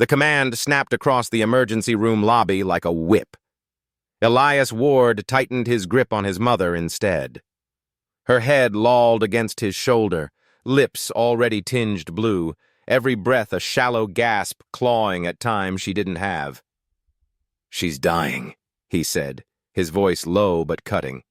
The command snapped across the emergency room lobby like a whip. Elias Ward tightened his grip on his mother instead. Her head lolled against his shoulder, lips already tinged blue, every breath a shallow gasp clawing at time she didn't have. "She's dying," he said, his voice low but cutting.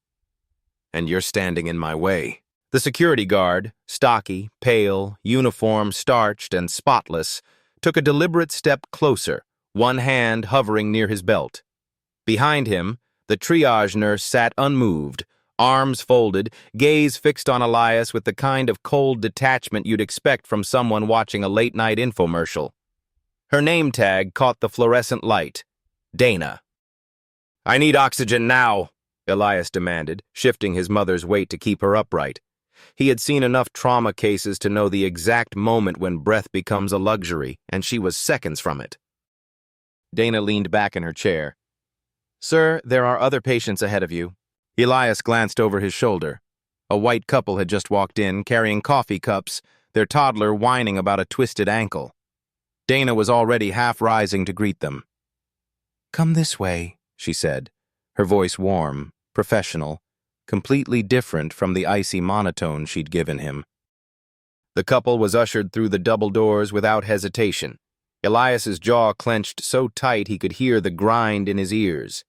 "And you're standing in my way." The security guard, stocky, pale, uniform starched and spotless, took a deliberate step closer, one hand hovering near his belt. Behind him, the triage nurse sat unmoved, arms folded, gaze fixed on Elias with the kind of cold detachment you'd expect from someone watching a late-night infomercial. Her name tag caught the fluorescent light. Dana. "I need oxygen now," Elias demanded, shifting his mother's weight to keep her upright. He had seen enough trauma cases to know the exact moment when breath becomes a luxury, and she was seconds from it. Dana leaned back in her chair. "Sir, there are other patients ahead of you." Elias glanced over his shoulder. A white couple had just walked in, carrying coffee cups, their toddler whining about a twisted ankle. Dana was already half rising to greet them. "Come this way," she said, her voice warm, professional, completely different from the icy monotone she'd given him. The couple was ushered through the double doors without hesitation. Elias's jaw clenched so tight he could hear the grind in his ears.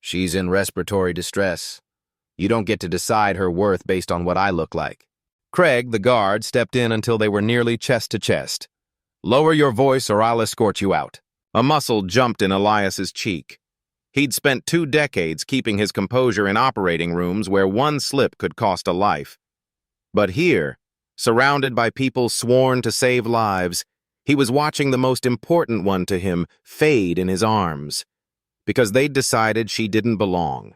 "She's in respiratory distress. You don't get to decide her worth based on what I look like." Craig, the guard, stepped in until they were nearly chest to chest. "Lower your voice or I'll escort you out." A muscle jumped in Elias's cheek. He'd spent 2 decades keeping his composure in operating rooms where one slip could cost a life. But here, surrounded by people sworn to save lives, he was watching the most important one to him fade in his arms, because they'd decided she didn't belong.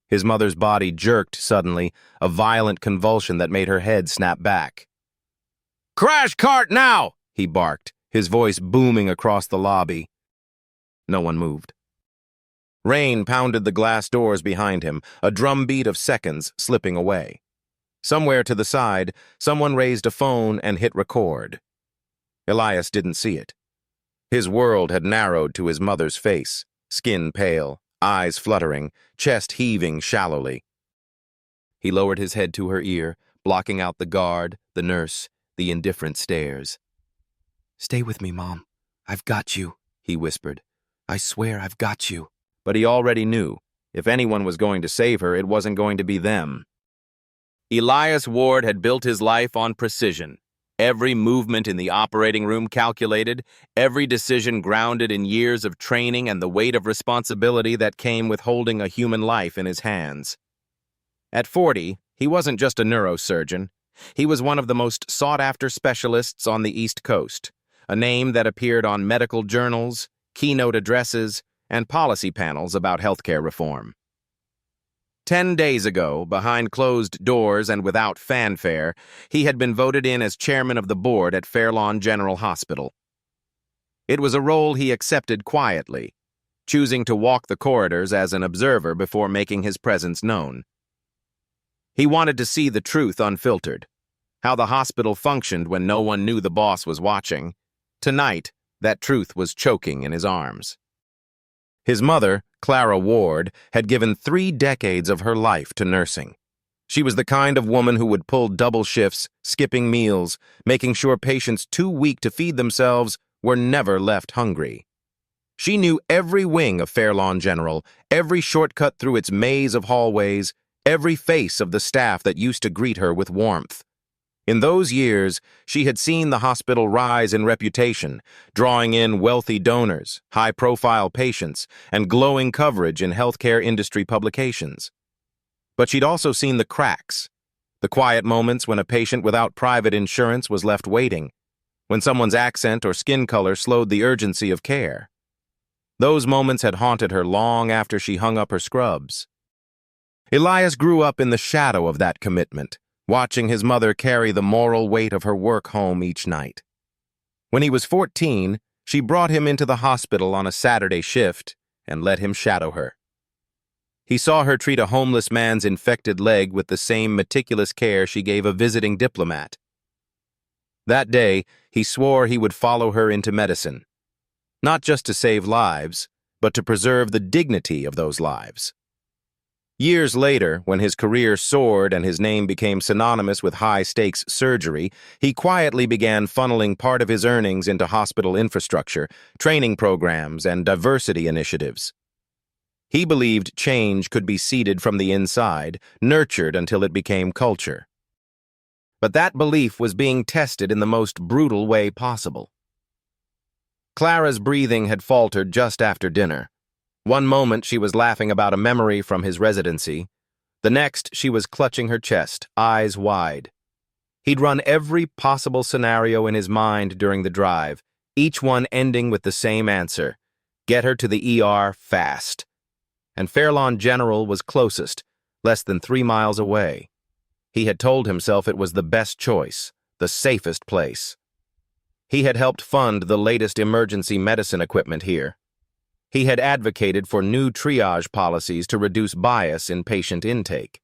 His mother's body jerked suddenly, a violent convulsion that made her head snap back. "Crash cart now!" he barked, his voice booming across the lobby. No one moved. Rain pounded the glass doors behind him, a drumbeat of seconds slipping away. Somewhere to the side, someone raised a phone and hit record. Elias didn't see it. His world had narrowed to his mother's face, skin pale, eyes fluttering, chest heaving shallowly. He lowered his head to her ear, blocking out the guard, the nurse, the indifferent stares. "Stay with me, Mom. I've got you," he whispered. "I swear I've got you." But he already knew, if anyone was going to save her, it wasn't going to be them. Elias Ward had built his life on precision. Every movement in the operating room calculated, every decision grounded in years of training and the weight of responsibility that came with holding a human life in his hands. At 40, he wasn't just a neurosurgeon. He was one of the most sought-after specialists on the East Coast, a name that appeared on medical journals, keynote addresses, and policy panels about healthcare reform. 10 days ago, behind closed doors and without fanfare, he had been voted in as chairman of the board at Fairlawn General Hospital. It was a role he accepted quietly, choosing to walk the corridors as an observer before making his presence known. He wanted to see the truth unfiltered, how the hospital functioned when no one knew the boss was watching. Tonight, that truth was choking in his arms. His mother, Clara Ward, had given 3 decades of her life to nursing. She was the kind of woman who would pull double shifts, skipping meals, making sure patients too weak to feed themselves were never left hungry. She knew every wing of Fairlawn General, every shortcut through its maze of hallways, every face of the staff that used to greet her with warmth. In those years, she had seen the hospital rise in reputation, drawing in wealthy donors, high-profile patients, and glowing coverage in healthcare industry publications. But she'd also seen the cracks, the quiet moments when a patient without private insurance was left waiting, when someone's accent or skin color slowed the urgency of care. Those moments had haunted her long after she hung up her scrubs. Elias grew up in the shadow of that commitment, watching his mother carry the moral weight of her work home each night. When he was 14, she brought him into the hospital on a Saturday shift and let him shadow her. He saw her treat a homeless man's infected leg with the same meticulous care she gave a visiting diplomat. That day, he swore he would follow her into medicine, not just to save lives, but to preserve the dignity of those lives. Years later, when his career soared and his name became synonymous with high-stakes surgery, he quietly began funneling part of his earnings into hospital infrastructure, training programs, and diversity initiatives. He believed change could be seeded from the inside, nurtured until it became culture. But that belief was being tested in the most brutal way possible. Clara's breathing had faltered just after dinner. One moment she was laughing about a memory from his residency. The next she was clutching her chest, eyes wide. He'd run every possible scenario in his mind during the drive, each one ending with the same answer: get her to the ER fast. And Fairlawn General was closest, less than 3 miles away. He had told himself it was the best choice, the safest place. He had helped fund the latest emergency medicine equipment here. He had advocated for new triage policies to reduce bias in patient intake.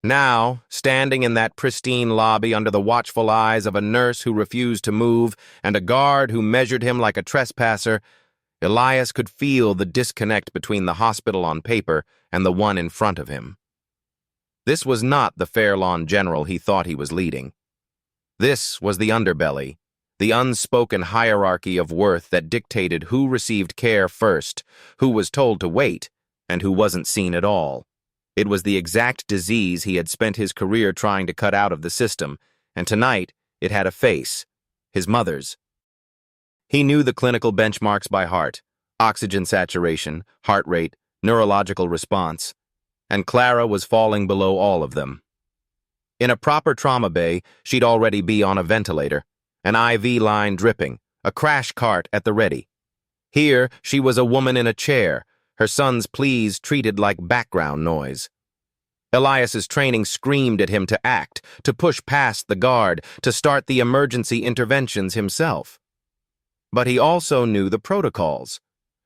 Now, standing in that pristine lobby under the watchful eyes of a nurse who refused to move and a guard who measured him like a trespasser, Elias could feel the disconnect between the hospital on paper and the one in front of him. This was not the Fairlawn General he thought he was leading. This was the underbelly, the unspoken hierarchy of worth that dictated who received care first, who was told to wait, and who wasn't seen at all. It was the exact disease he had spent his career trying to cut out of the system, and tonight it had a face, his mother's. He knew the clinical benchmarks by heart: oxygen saturation, heart rate, neurological response, and Clara was falling below all of them. In a proper trauma bay, she'd already be on a ventilator, an IV line dripping, a crash cart at the ready. Here, she was a woman in a chair, her son's pleas treated like background noise. Elias's training screamed at him to act, to push past the guard, to start the emergency interventions himself. But he also knew the protocols.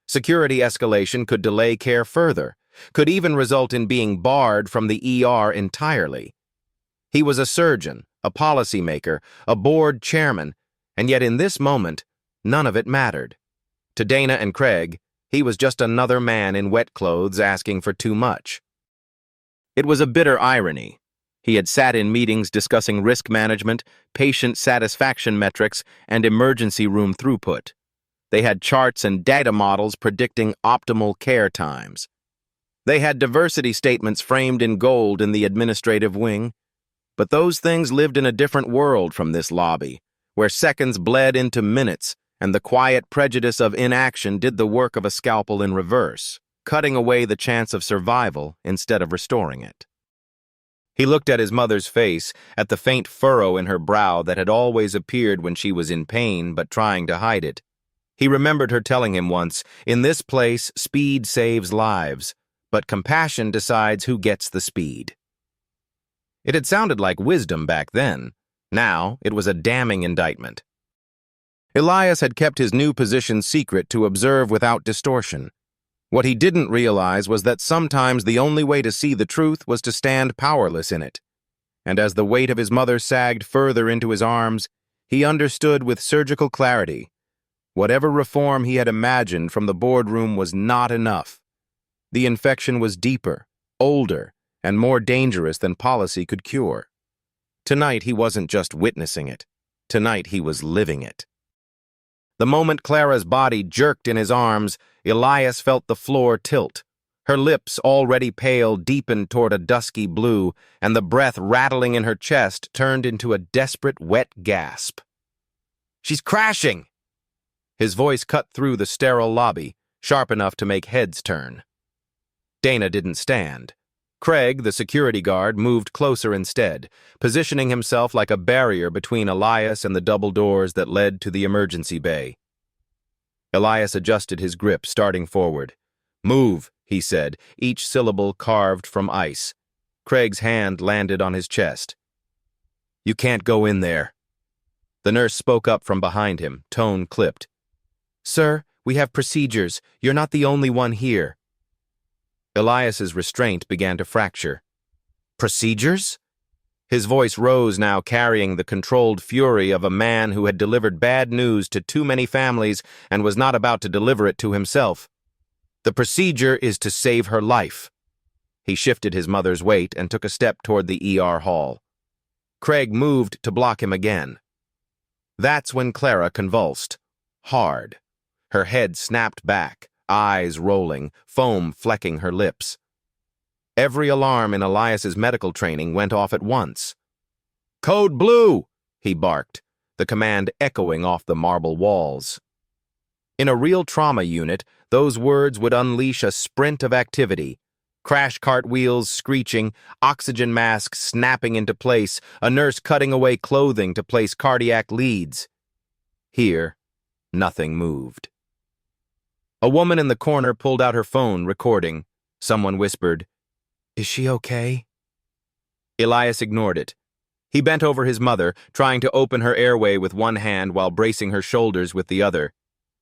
Security escalation could delay care further, could even result in being barred from the ER entirely. He was a surgeon, a policymaker, a board chairman, and yet in this moment, none of it mattered. To Dana and Craig, he was just another man in wet clothes asking for too much. It was a bitter irony. He had sat in meetings discussing risk management, patient satisfaction metrics, and emergency room throughput. They had charts and data models predicting optimal care times. They had diversity statements framed in gold in the administrative wing. But those things lived in a different world from this lobby, where seconds bled into minutes, and the quiet prejudice of inaction did the work of a scalpel in reverse, cutting away the chance of survival instead of restoring it. He looked at his mother's face, at the faint furrow in her brow that had always appeared when she was in pain but trying to hide it. He remembered her telling him once, "In this place, speed saves lives, but compassion decides who gets the speed." It had sounded like wisdom back then. Now, it was a damning indictment. Elias had kept his new position secret to observe without distortion. What he didn't realize was that sometimes the only way to see the truth was to stand powerless in it. And as the weight of his mother sagged further into his arms, he understood with surgical clarity: whatever reform he had imagined from the boardroom was not enough. The infection was deeper, older, and more dangerous than policy could cure. Tonight he wasn't just witnessing it. Tonight he was living it. The moment Clara's body jerked in his arms, Elias felt the floor tilt. Her lips, already pale, deepened toward a dusky blue, and the breath rattling in her chest turned into a desperate, wet gasp. "She's crashing!" His voice cut through the sterile lobby, sharp enough to make heads turn. Dana didn't stand. Craig, the security guard, moved closer instead, positioning himself like a barrier between Elias and the double doors that led to the emergency bay. Elias adjusted his grip, starting forward. "Move," he said, each syllable carved from ice. Craig's hand landed on his chest. "You can't go in there." The nurse spoke up from behind him, tone clipped. "Sir, we have procedures. You're not the only one here." Elias's restraint began to fracture. "Procedures?" His voice rose now, carrying the controlled fury of a man who had delivered bad news to too many families and was not about to deliver it to himself. The procedure is to save her life. He shifted his mother's weight and took a step toward the ER hall. Craig moved to block him again. That's when Clara convulsed. Hard. Her head snapped back, eyes rolling, foam flecking her lips. Every alarm in Elias's medical training went off at once. "Code Blue!" he barked, the command echoing off the marble walls. In a real trauma unit, those words would unleash a sprint of activity. Crash cart wheels screeching, oxygen masks snapping into place, a nurse cutting away clothing to place cardiac leads. Here, nothing moved. A woman in the corner pulled out her phone, recording. Someone whispered, "Is she okay?" Elias ignored it. He bent over his mother, trying to open her airway with one hand while bracing her shoulders with the other.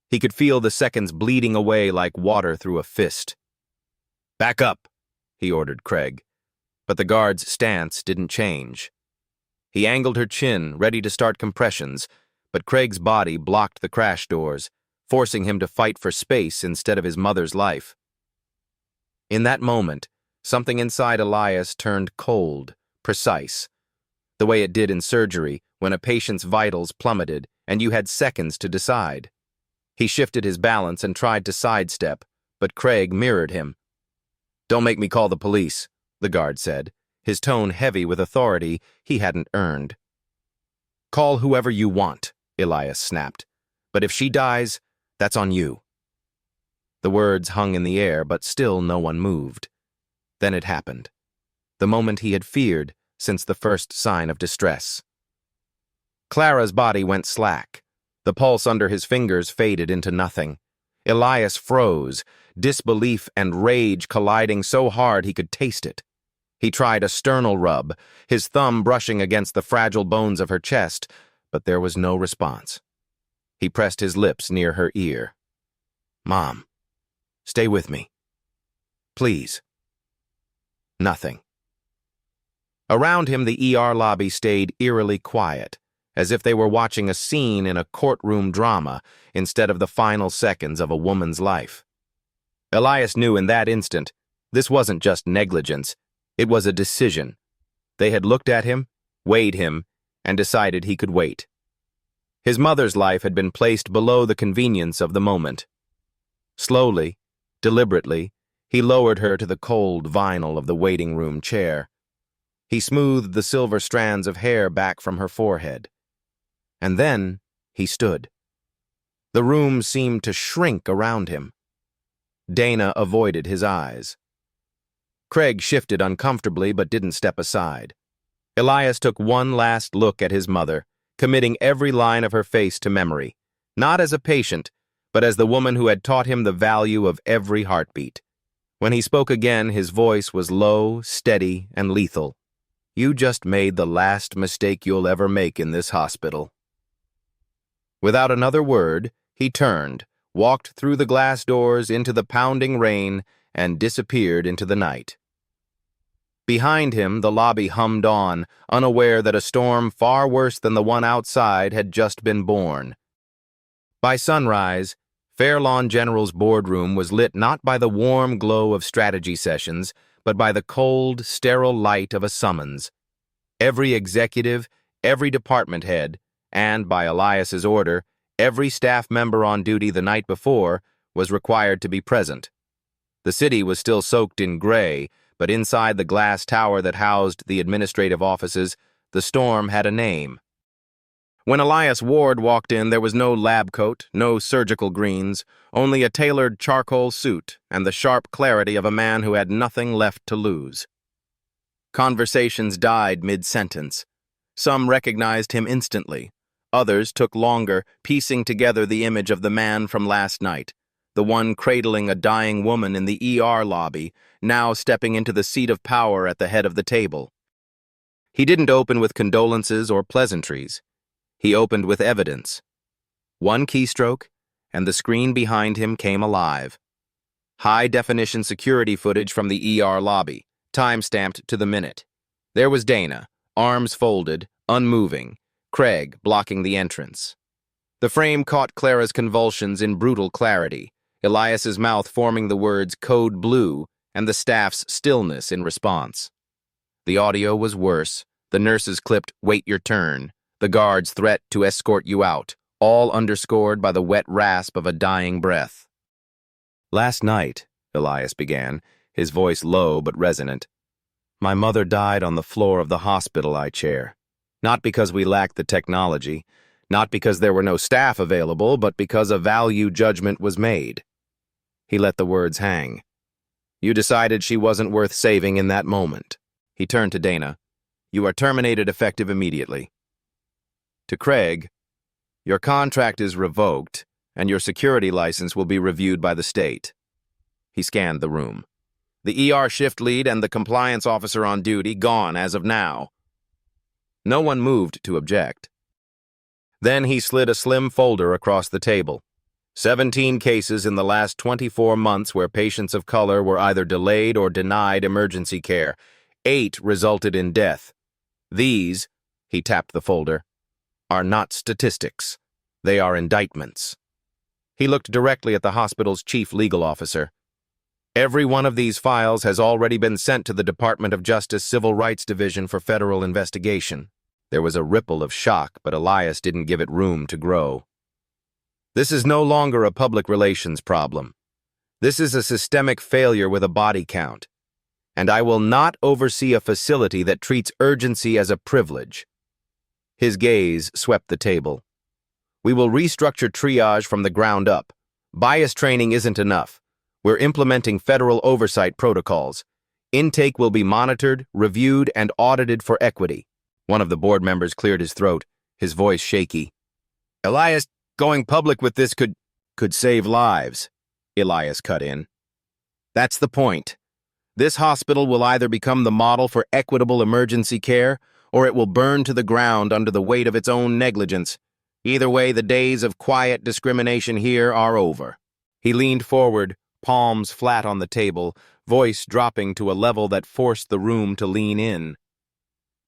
He could feel the seconds bleeding away like water through a fist. "Back up," he ordered Craig. But the guard's stance didn't change. He angled her chin, ready to start compressions, but Craig's body blocked the crash doors, forcing him to fight for space instead of his mother's life. In that moment, something inside Elias turned cold, precise, the way it did in surgery when a patient's vitals plummeted and you had seconds to decide. He shifted his balance and tried to sidestep, but Craig mirrored him. "Don't make me call the police," the guard said, his tone heavy with authority he hadn't earned. "Call whoever you want," Elias snapped. "But if she dies, that's on you." The words hung in the air, but still no one moved. Then it happened. The moment he had feared since the first sign of distress. Clara's body went slack. The pulse under his fingers faded into nothing. Elias froze, disbelief and rage colliding so hard he could taste it. He tried a sternal rub, his thumb brushing against the fragile bones of her chest, but there was no response. He pressed his lips near her ear. "Mom, stay with me. Please." Nothing. Around him, the ER lobby stayed eerily quiet, as if they were watching a scene in a courtroom drama instead of the final seconds of a woman's life. Elias knew in that instant, this wasn't just negligence, it was a decision. They had looked at him, weighed him, and decided he could wait. His mother's life had been placed below the convenience of the moment. Slowly, deliberately, he lowered her to the cold vinyl of the waiting room chair. He smoothed the silver strands of hair back from her forehead. And then he stood. The room seemed to shrink around him. Dana avoided his eyes. Craig shifted uncomfortably but didn't step aside. Elias took one last look at his mother, committing every line of her face to memory, not as a patient, but as the woman who had taught him the value of every heartbeat. When he spoke again, his voice was low, steady, and lethal. "You just made the last mistake you'll ever make in this hospital." Without another word, he turned, walked through the glass doors into the pounding rain, and disappeared into the night. Behind him, the lobby hummed on, unaware that a storm far worse than the one outside had just been born. By sunrise, Fairlawn General's boardroom was lit not by the warm glow of strategy sessions, but by the cold, sterile light of a summons. Every executive, every department head, and, by Elias's order, every staff member on duty the night before was required to be present. The city was still soaked in gray, but inside the glass tower that housed the administrative offices, the storm had a name. When Elias Ward walked in, there was no lab coat, no surgical greens, only a tailored charcoal suit and the sharp clarity of a man who had nothing left to lose. Conversations died mid-sentence. Some recognized him instantly. Others took longer, piecing together the image of the man from last night, the one cradling a dying woman in the ER lobby, now stepping into the seat of power at the head of the table. He didn't open with condolences or pleasantries. He opened with evidence. One keystroke, and the screen behind him came alive. High-definition security footage from the ER lobby, time-stamped to the minute. There was Dana, arms folded, unmoving, Craig blocking the entrance. The frame caught Clara's convulsions in brutal clarity, Elias's mouth forming the words "Code Blue" and the staff's stillness in response. The audio was worse. The nurses clipped "Wait your turn," the guard's threat to escort you out, all underscored by the wet rasp of a dying breath. "Last night," Elias began, his voice low but resonant, "my mother died on the floor of the hospital I chair. Not because we lacked the technology, not because there were no staff available, but because a value judgment was made." He let the words hang. "You decided she wasn't worth saving in that moment." He turned to Dana. "You are terminated effective immediately." To Craig, "Your contract is revoked, and your security license will be reviewed by the state." He scanned the room. The ER shift lead and the compliance officer on duty gone as of now. No one moved to object. Then he slid a slim folder across the table. 17 cases in the last 24 months where patients of color were either delayed or denied emergency care. 8 resulted in death. These, he tapped the folder, are not statistics. They are indictments. He looked directly at the hospital's chief legal officer. "Every one of these files has already been sent to the Department of Justice Civil Rights Division for federal investigation." There was a ripple of shock, but Elias didn't give it room to grow. "This is no longer a public relations problem. This is a systemic failure with a body count. And I will not oversee a facility that treats urgency as a privilege." His gaze swept the table. "We will restructure triage from the ground up. Bias training isn't enough. We're implementing federal oversight protocols. Intake will be monitored, reviewed, and audited for equity." One of the board members cleared his throat, his voice shaky. "Elias, going public with this could save lives," Elias cut in. "That's the point. This hospital will either become the model for equitable emergency care, or it will burn to the ground under the weight of its own negligence. Either way, the days of quiet discrimination here are over." He leaned forward, palms flat on the table, voice dropping to a level that forced the room to lean in.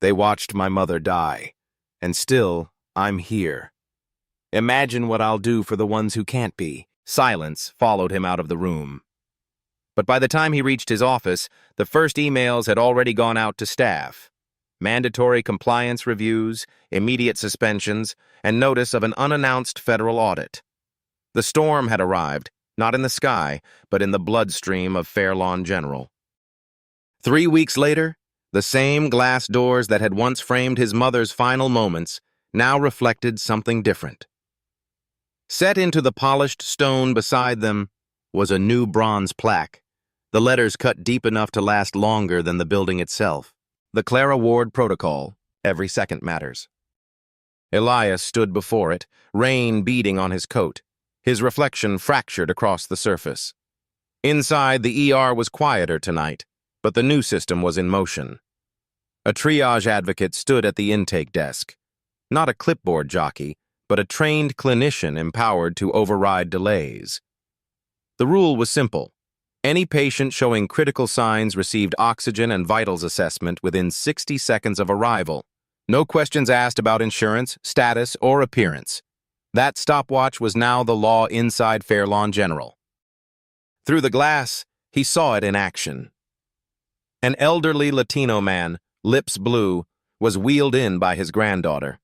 "They watched my mother die, and still, I'm here. Imagine what I'll do for the ones who can't be." Silence followed him out of the room. But by the time he reached his office, the first emails had already gone out to staff. Mandatory compliance reviews, immediate suspensions, and notice of an unannounced federal audit. The storm had arrived, not in the sky, but in the bloodstream of Fairlawn General. 3 weeks later, the same glass doors that had once framed his mother's final moments now reflected something different. Set into the polished stone beside them was a new bronze plaque, the letters cut deep enough to last longer than the building itself. "The Clara Ward Protocol. Every second matters." Elias stood before it, rain beading on his coat, his reflection fractured across the surface. Inside, the ER was quieter tonight, but the new system was in motion. A triage advocate stood at the intake desk. Not a clipboard jockey, but a trained clinician empowered to override delays. The rule was simple. Any patient showing critical signs received oxygen and vitals assessment within 60 seconds of arrival. No questions asked about insurance, status, or appearance. That stopwatch was now the law inside Fairlawn General. Through the glass, he saw it in action. An elderly Latino man, lips blue, was wheeled in by his granddaughter.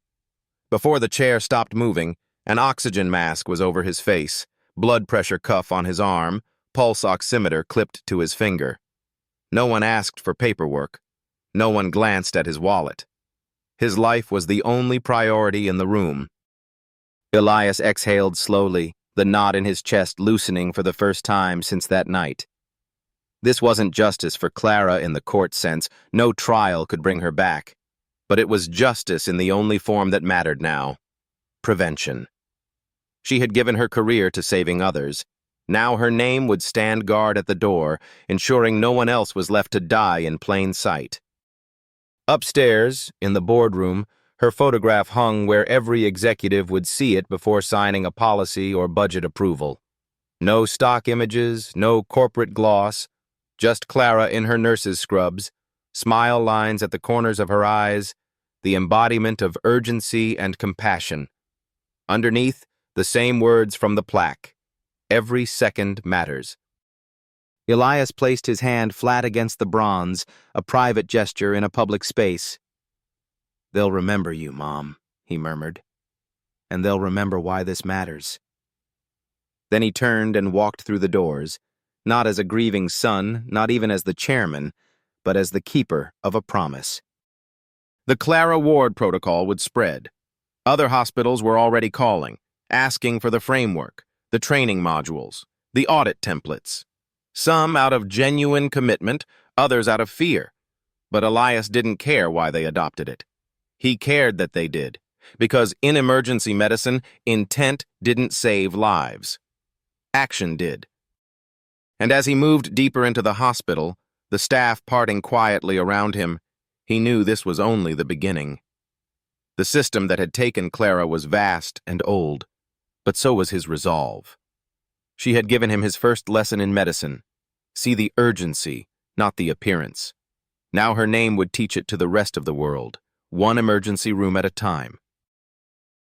Before the chair stopped moving, an oxygen mask was over his face, blood pressure cuff on his arm, pulse oximeter clipped to his finger. No one asked for paperwork. No one glanced at his wallet. His life was the only priority in the room. Elias exhaled slowly, the knot in his chest loosening for the first time since that night. This wasn't justice for Clara in the court sense. No trial could bring her back. But it was justice in the only form that mattered now: prevention. She had given her career to saving others. Now her name would stand guard at the door, ensuring no one else was left to die in plain sight. Upstairs, in the boardroom, her photograph hung where every executive would see it before signing a policy or budget approval. No stock images, no corporate gloss, just Clara in her nurse's scrubs, smile lines at the corners of her eyes, the embodiment of urgency and compassion. Underneath, the same words from the plaque. Every second matters. Elias placed his hand flat against the bronze, a private gesture in a public space. "They'll remember you, Mom," he murmured. "And they'll remember why this matters." Then he turned and walked through the doors, not as a grieving son, not even as the chairman, but as the keeper of a promise. The Clara Ward protocol would spread. Other hospitals were already calling, asking for the framework, the training modules, the audit templates. Some out of genuine commitment, others out of fear. But Elias didn't care why they adopted it. He cared that they did, because in emergency medicine, intent didn't save lives. Action did. And as he moved deeper into the hospital, the staff parting quietly around him, he knew this was only the beginning. The system that had taken Clara was vast and old, but so was his resolve. She had given him his first lesson in medicine. See the urgency, not the appearance. Now her name would teach it to the rest of the world, one emergency room at a time.